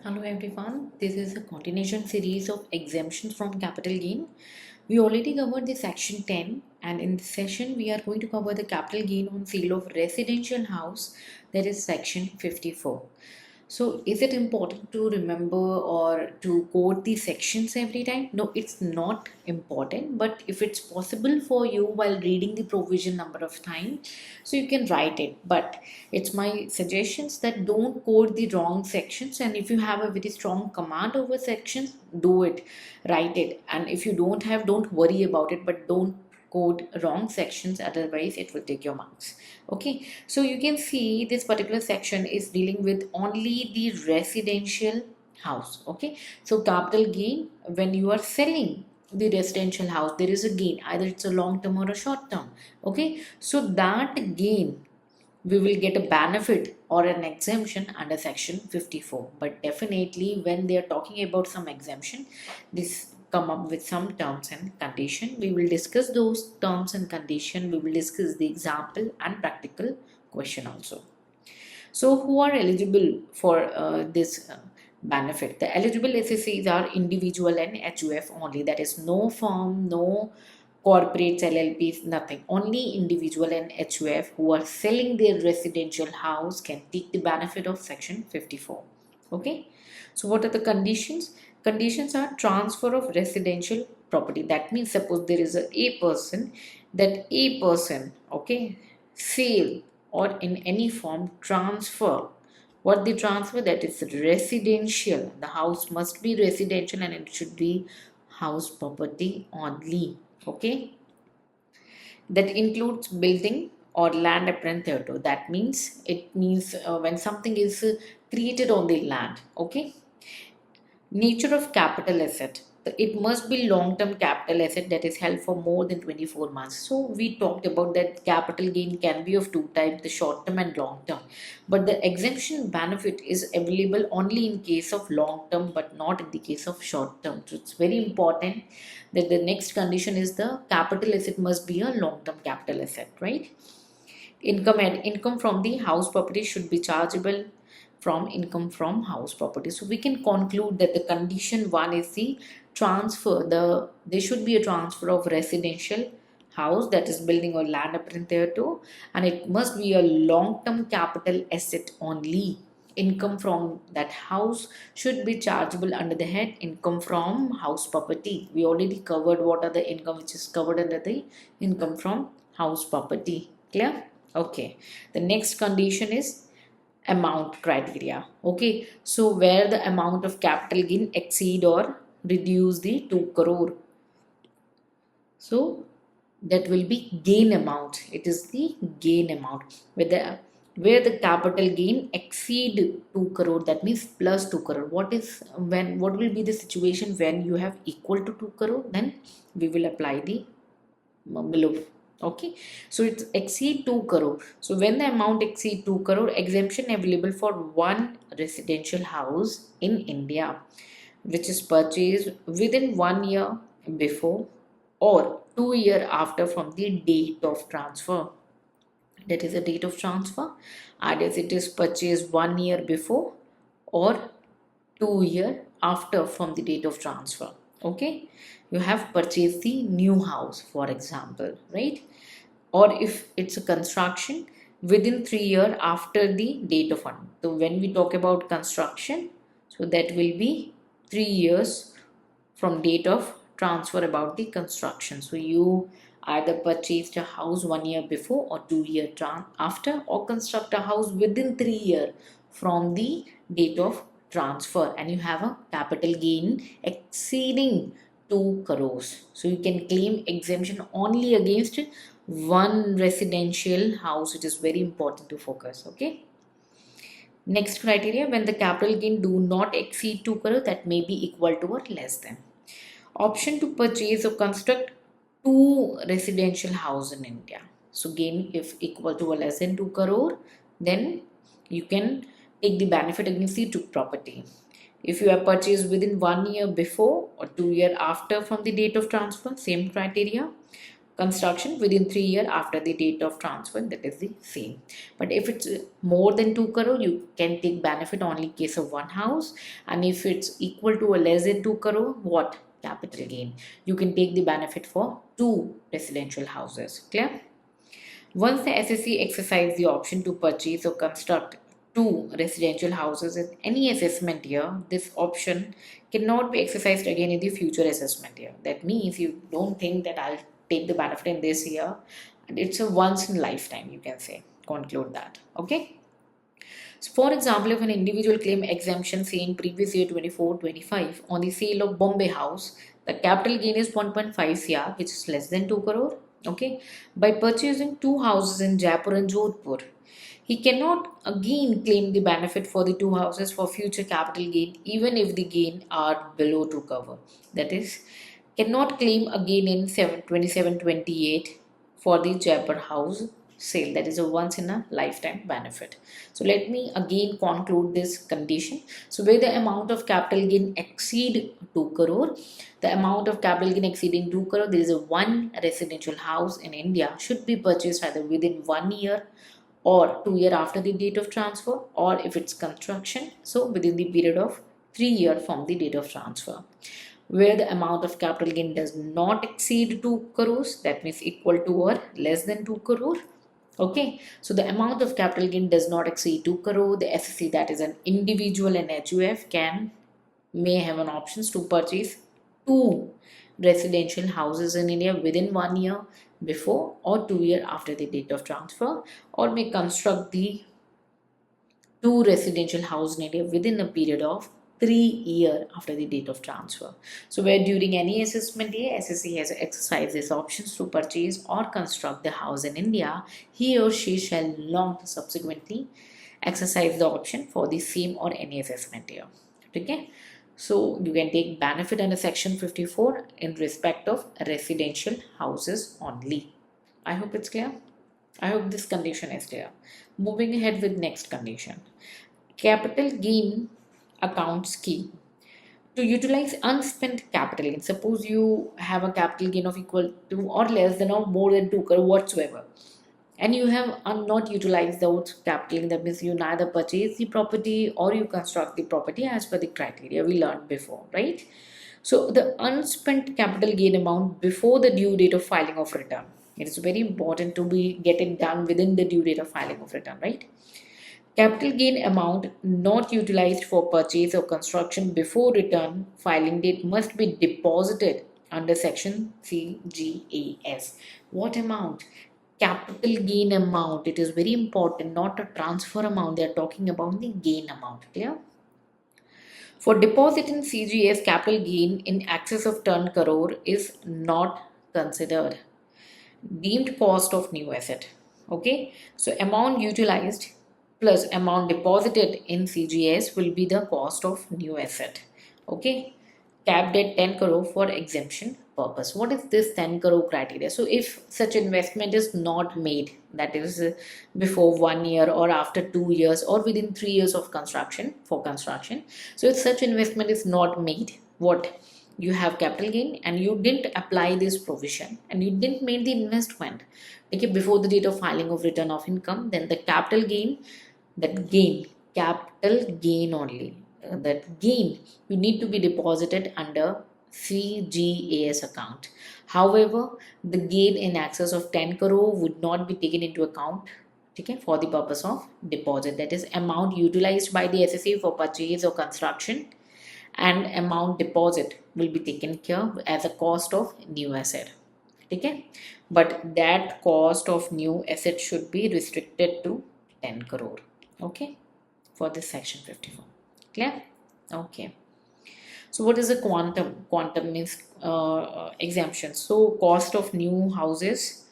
Hello everyone, this is a continuation series of exemptions from capital gain. We already covered the section 10 and in this session we are going to cover the capital gain on sale of residential house, that is section 54. So, is it important to remember or to quote the sections every time? No, it's not important, but if it's possible for you while reading the provision number of times, so you can write it. But it's my suggestions that don't quote the wrong sections, and if you have a very strong command over sections, do it, write it. And if you don't have, don't worry about it, but don't quote wrong sections, otherwise it will take your marks. Okay, so you can see this particular section is dealing with only the residential house. Okay, so capital gain, when you are selling the residential house, there is a gain, either it's a long term or a short term. Okay, so that gain we will get a benefit or an exemption under section 54. But definitely when they are talking about some exemption, this come up with some terms and condition. We will discuss those terms and condition. We will discuss the example and practical question also. So who are eligible for this benefit? The eligible SSCs are individual and HUF only. That is no firm, no corporates, LLPs, nothing. Only individual and HUF who are selling their residential house can take the benefit of section 54. Okay. So what are the conditions? Conditions are transfer of residential property. That means suppose there is a person, that a person, okay, sale or in any form transfer. What they transfer, that is residential. The house must be residential and it should be house property only. Okay, that includes building or land apparent thereto. That means it means when something is created on the land. Okay, nature of capital asset, it must be long term capital asset that is held for more than 24 months. So we talked about that capital gain can be of two types, the short term and long term, but the exemption benefit is available only in case of long term but not in the case of short term. So it's very important that the next condition is the capital asset must be a long term capital asset, right? Income from the house property should be chargeable from income from house property. So we can conclude that the condition one is the transfer. There should be a transfer of residential house, that is building or land apparent thereto, and it must be a long term capital asset only. Income from that house should be chargeable under the head income from house property. We already covered what are the income which is covered under the income from house property. Clear? Okay. The next condition is amount criteria. Okay, so where the amount of capital gain exceed or reduce the 2 crore, so that will be gain amount. It is the gain amount where the capital gain exceed 2 crore, that means plus 2 crore. What will be the situation when you have equal to 2 crore? Then we will apply the below. Okay, so it's exceed 2 crore. So when the amount exceed 2 crore, exemption available for one residential house in India which is purchased within 1 year before or 2 year after from the date of transfer. That is the date of transfer, either it is purchased 1 year before or 2 year after from the date of transfer. Okay, you have purchased the new house, for example, right? Or if it's a construction within 3 years after the date of one. So when we talk about construction, so that will be 3 years from date of transfer about the construction. So you either purchased a house 1 year before or 2 year after, or construct a house within 3 years from the date of transfer, and you have a capital gain exceeding 2 crores. So you can claim exemption only against one residential house. It is very important to focus. Okay. Next criteria, when the capital gain do not exceed 2 crore, that may be equal to or less than. Option to purchase or construct two residential house in India. So gain if equal to or less than 2 crore, then you can take the benefit against the two property. If you have purchased within 1 year before or 2 year after from the date of transfer, same criteria. construction within 3 years after the date of transfer, that is the same. But if it's more than 2 crore, you can take benefit only in case of one house. And if it's equal to or less than 2 crore, what? Capital gain. You can take the benefit for 2 residential houses. Clear? Once the SSC exercise the option to purchase or construct 2 residential houses in any assessment year, this option cannot be exercised again in the future assessment year. That means you don't think that I'll take the benefit in this year. It's a once in lifetime, you can say. Conclude that. Okay. So for example, if an individual claim exemption say in previous year 24-25 on the sale of Bombay house, the capital gain is 1.5 CR, which is less than 2 crore. Okay, by purchasing 2 houses in Jaipur and Jodhpur, he cannot again claim the benefit for the 2 houses for future capital gain, even if the gain are below 2 crore. That is, cannot claim again in 27-28 for the Jaipur house sale. That is a once in a lifetime benefit. So let me again conclude this condition. So where the amount of capital gain exceed 2 crore, the amount of capital gain exceeding 2 crore, there is a one residential house in India should be purchased either within 1 year or 2 years after the date of transfer, or if it's construction, so within the period of 3 years from the date of transfer. Where the amount of capital gain does not exceed 2 crores, that means equal to or less than 2 crore. Okay, so the amount of capital gain does not exceed 2 crore. The SSC, that is an individual and HUF, may have an options to purchase 2 residential houses in India within 1 year before or 2 years after the date of transfer, or may construct the 2 residential house in India within a period of 3 years after the date of transfer. So where during any assessment year, SSC has exercised his options to purchase or construct the house in India, he or she shall not subsequently exercise the option for the same or any assessment year. Okay? So you can take benefit under section 54 in respect of residential houses only. I hope it's clear. I hope this condition is clear. Moving ahead with next condition. Capital gain account scheme. To utilize unspent capital gain, suppose you have a capital gain of equal to or less than or more than 2 crore whatsoever, and you have not utilized those capital gain, that means you neither purchase the property or you construct the property as per the criteria we learned before, right? So the unspent capital gain amount before the due date of filing of return. It is very important to be get it done within the due date of filing of return, right? Capital gain amount not utilized for purchase or construction before return filing date must be deposited under section CGAS. What amount? Capital gain amount. It is very important, not a transfer amount. They are talking about the gain amount. Clear? For deposit in CGS, capital gain in excess of 10 crore is not considered. Deemed cost of new asset. Okay, so amount utilized plus amount deposited in CGS will be the cost of new asset. Okay, capped at 10 crore for exemption purpose. What is this 10 crore criteria? So if such investment is not made, that is before 1 year or after 2 years or within 3 years of construction, so if such investment is not made, what? You have capital gain and you didn't apply this provision and you didn't make the investment, okay, before the date of filing of return of income, then the capital gain, capital gain only, that gain you need to be deposited under CGAS account. However, the gain in excess of 10 crore would not be taken into account, okay, for the purpose of deposit, that is amount utilized by the SSA for purchase or construction, and amount deposit will be taken care as a cost of new asset. Okay, but that cost of new asset should be restricted to 10 crore. Okay, for this section 54. Clear? Okay. So what is the quantum? Quantum means exemption. So cost of new houses,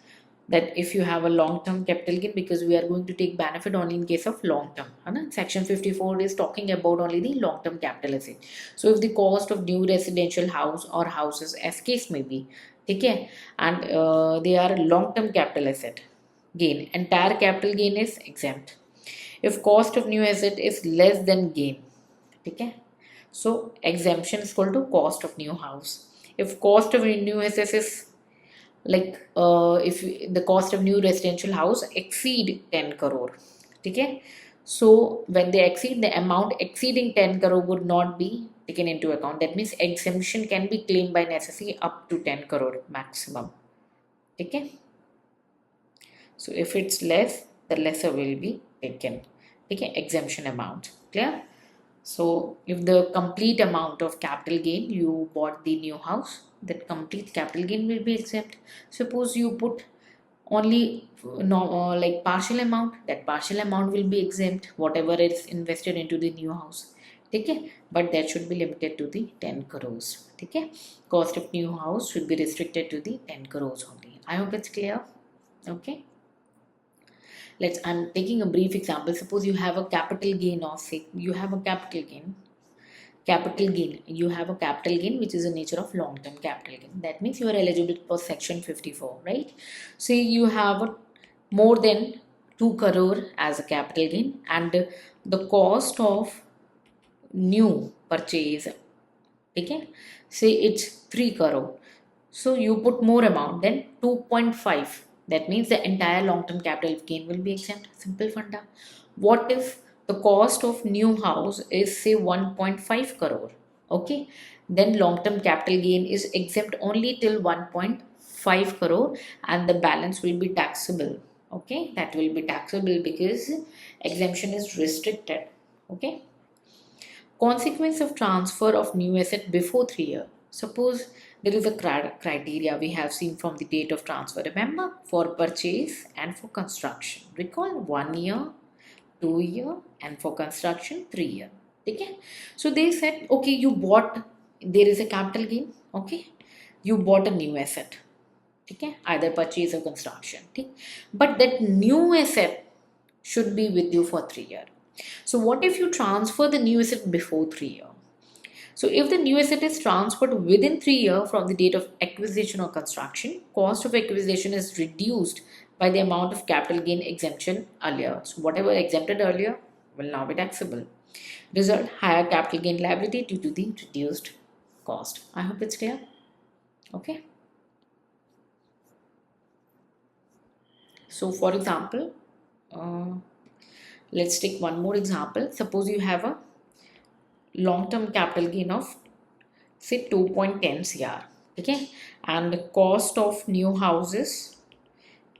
that if you have a long-term capital gain, because we are going to take benefit only in case of long-term. Section 54 is talking about only the long-term capital asset. So if the cost of new residential house or houses as case may be, okay, and they are long-term capital asset gain, entire capital gain is exempt. If cost of new asset is less than gain, okay, so exemption is equal to cost of new house. If cost of new asset is like if the cost of new residential house exceed 10 crore, okay. So when they exceed, the amount exceeding 10 crore would not be taken into account. That means exemption can be claimed by necessity up to 10 crore maximum, okay. So if it's less, the lesser will be taken, okay, exemption amount, clear. So if the complete amount of capital gain you bought the new house, that complete capital gain will be exempt. Suppose you put only no like partial amount, that partial amount will be exempt, whatever is invested into the new house, okay. But that should be limited to the 10 crores, okay. Cost of new house should be restricted to the 10 crores only. I hope it's clear, okay. I'm taking a brief example. Suppose you have a capital gain of, say, you have a capital gain you have a capital gain which is a nature of long term capital gain. That means you are eligible for section 54, right? Say you have more than 2 crore as a capital gain, and the cost of new purchase, okay, say it's 3 crore. So you put more amount than 2.5. That means the entire long term capital gain will be exempt. Simple funda. What if the cost of new house is say 1.5 crore? Okay. Then long term capital gain is exempt only till 1.5 crore, and the balance will be taxable. Okay. That will be taxable because exemption is restricted. Okay. Consequence of transfer of new asset before 3 years. Suppose there is a criteria we have seen from the date of transfer. Remember, for purchase and for construction. Recall 1 year, 2 year, and for construction 3 year. Okay. So they said, okay, you bought, there is a capital gain. Okay. You bought a new asset. Okay. Either purchase or construction. Okay. But that new asset should be with you for 3 years. So what if you transfer the new asset before 3 years? So if the new asset is transferred within 3 years from the date of acquisition or construction, cost of acquisition is reduced by the amount of capital gain exemption earlier. So whatever exempted earlier will now be taxable. Result, higher capital gain liability due to the reduced cost. I hope it's clear. Okay. So for example, let's take one more example. Suppose you have a long-term capital gain of say 2.10 cr, okay, and the cost of new houses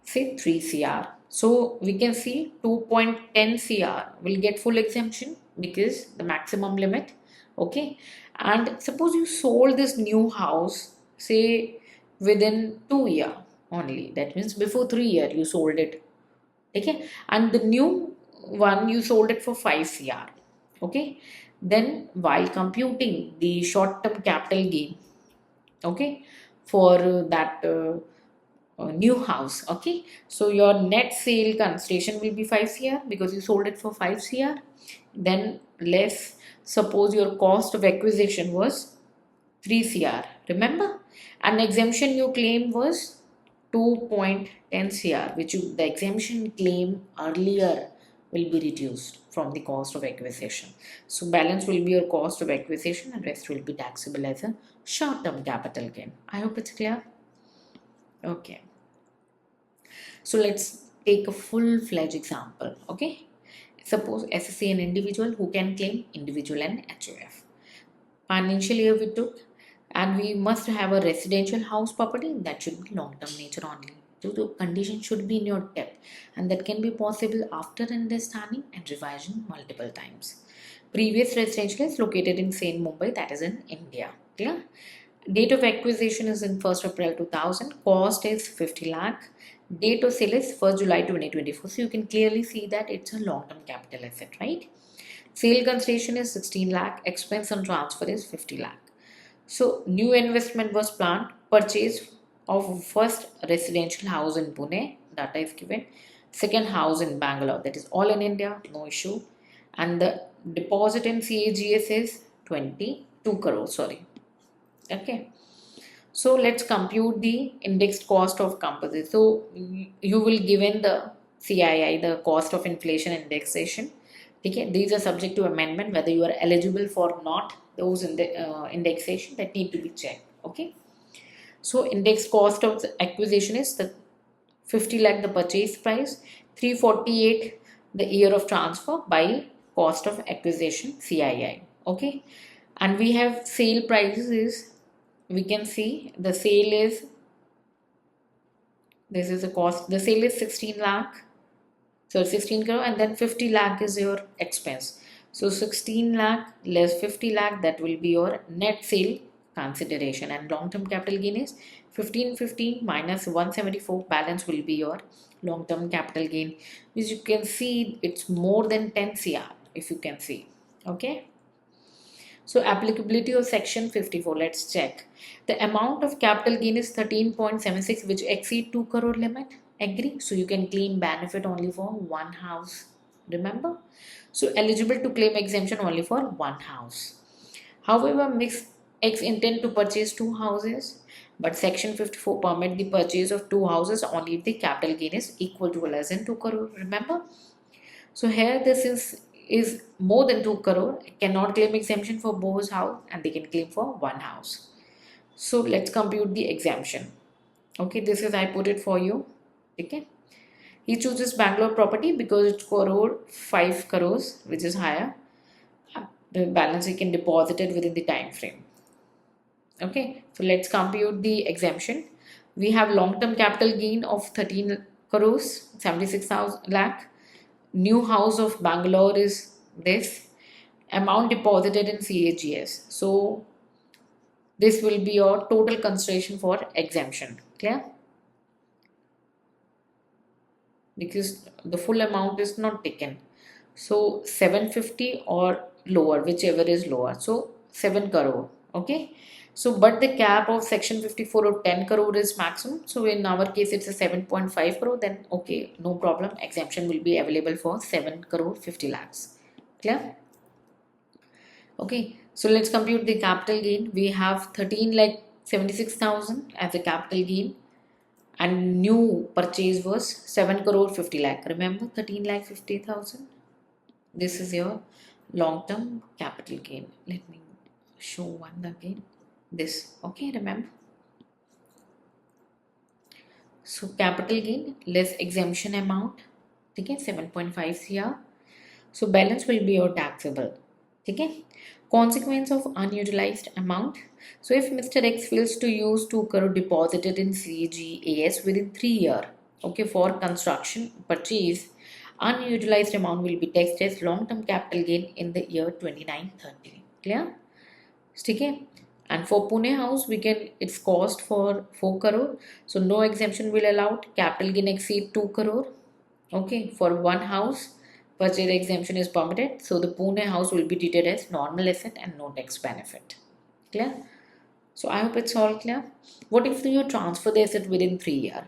say 3 cr. So we can see 2.10 cr will get full exemption because the maximum limit, okay. And suppose you sold this new house say within 2 year only, that means before 3 year you sold it, okay, and the new one you sold it for 5 cr, okay. Then while computing the short term capital gain, okay, for that new house, okay, so your net sale consideration will be 5 cr because you sold it for 5 cr. Then less, suppose your cost of acquisition was 3 cr, remember, and exemption you claim was 2.10 cr, which the exemption claim earlier will be reduced from the cost of acquisition. So balance will be your cost of acquisition and rest will be taxable as a short-term capital gain. I hope it's clear. Okay. So let's take a full-fledged example. Okay. Suppose SSC an individual who can claim individual and HOF. Financial year we took, and we must have a residential house property that should be long-term nature only. So the condition should be in your depth, and that can be possible after understanding and revision multiple times. Previous residential is located in Saint Mumbai, that is in India. Clear? Date of acquisition is in 1st April 2000. Cost is 50 lakh. Date of sale is 1st July 2024. So you can clearly see that it's a long-term capital asset, right? Sale consideration is 16 lakh. Expense on transfer is 50 lakh. So new investment was planned. Purchase of first residential house in Pune, data is given. Second house in Bangalore, that is all in India, no issue. And the deposit in CAGS is 22 crore, sorry. Okay. So let's compute the indexed cost of composite. So you will given the CII, the cost of inflation indexation. Okay, these are subject to amendment whether you are eligible for not those in the indexation that need to be checked. Okay. So index cost of the acquisition is the 50 lakh the purchase price, 348 the year of transfer by cost of acquisition CII. Okay, and we have sale prices is, we can see the sale is, this is the cost, the sale is 16 lakh, so 16 crore, and then 50 lakh is your expense. So 16 lakh less 50 lakh, that will be your net sale consideration, and long term capital gain is 1515 minus 174, balance will be your long term capital gain, which you can see it's more than 10 cr if you can see. Okay. So applicability of section 54, let's check. The amount of capital gain is 13.76, which exceed 2 crore limit. Agree? So you can claim benefit only for one house. Remember? So eligible to claim exemption only for one house. However, mixed X intend to purchase two houses, but section 54 permit the purchase of two houses only if the capital gain is equal to or less than 2 crore. Remember? So here this is more than 2 crore, cannot claim exemption for both house, and they can claim for one house. So let's compute the exemption. Okay, this is, I put it for you. Okay. He chooses Bangalore property because it's crore 5 crores, which is higher. The balance he can deposit it within the time frame. Okay, so let's compute the exemption. We have long-term capital gain of 13 crores, 76,000 lakh. New house of Bangalore is this. Amount deposited in CAGS. So this will be your total consideration for exemption. Clear? Because the full amount is not taken. So 750 or lower, whichever is lower. So 7 crore. Okay. So but the cap of section 54 of 10 crore is maximum. So in our case it's a 7.5 crore. Then okay, no problem. Exemption will be available for 7 crore 50 lakhs. Clear? Okay. So let's compute the capital gain. We have 13 lakh 76,000 as a capital gain, and new purchase was 7 crore 50 lakh. Remember 13 lakh 50,000. This is your long term capital gain. Let me show one again. This, okay, remember. So capital gain less exemption amount, okay, 7.5 cr. So balance will be your taxable. Okay. Consequence of unutilized amount. So if Mr. X fails to use 2 crore deposited in CGAS within 3 years, okay, for construction purchase, unutilized amount will be taxed as long-term capital gain in the year 29-30. Clear? Okay. And for Pune house, we can, its cost for 4 crore. So no exemption will allowed. Capital gain exceed 2 crore. Okay. For one house, purchase exemption is permitted. So the Pune house will be treated as normal asset and no tax benefit. Clear? So I hope it's all clear. What if you transfer the asset within 3 years?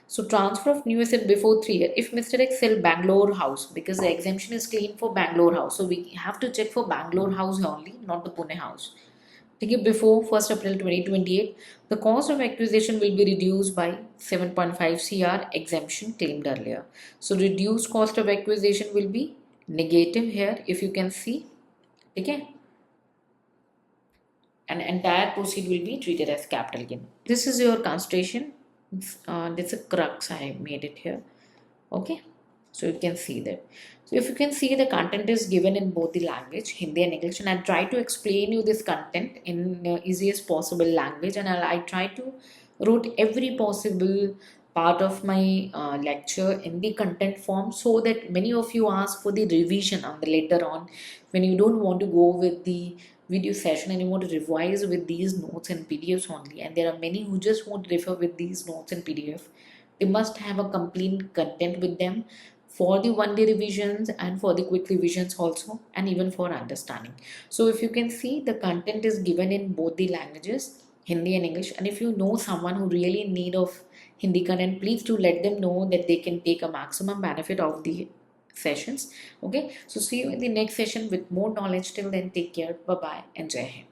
So transfer of new asset before 3 years. If Mr. X sell Bangalore house, because the exemption is clean for Bangalore house, so we have to check for Bangalore house only, not the Pune house. Okay, before 1st April 2028, the cost of acquisition will be reduced by 7.5 cr exemption claimed earlier. So reduced cost of acquisition will be negative here, if you can see. Okay, and entire proceed will be treated as capital gain. This is your consideration. This is a crux, I made it here. Okay, so you can see that. So if you can see, the content is given in both the language, Hindi and English, and I try to explain you this content in easiest possible language, and I try to wrote every possible part of my lecture in the content form, so that many of you ask for the revision on the later on, when you don't want to go with the video session and you want to revise with these notes and PDFs only, and there are many who just want to refer with these notes and PDF. They must have a complete content with them for the one day revisions and for the quick revisions also, and even for understanding. So if you can see, the content is given in both the languages, Hindi and English, and if you know someone who really in need of Hindi content, please do let them know that they can take a maximum benefit of the sessions. Okay, so see you in the next session with more knowledge. Till then, take care. Bye bye and Jai Hind.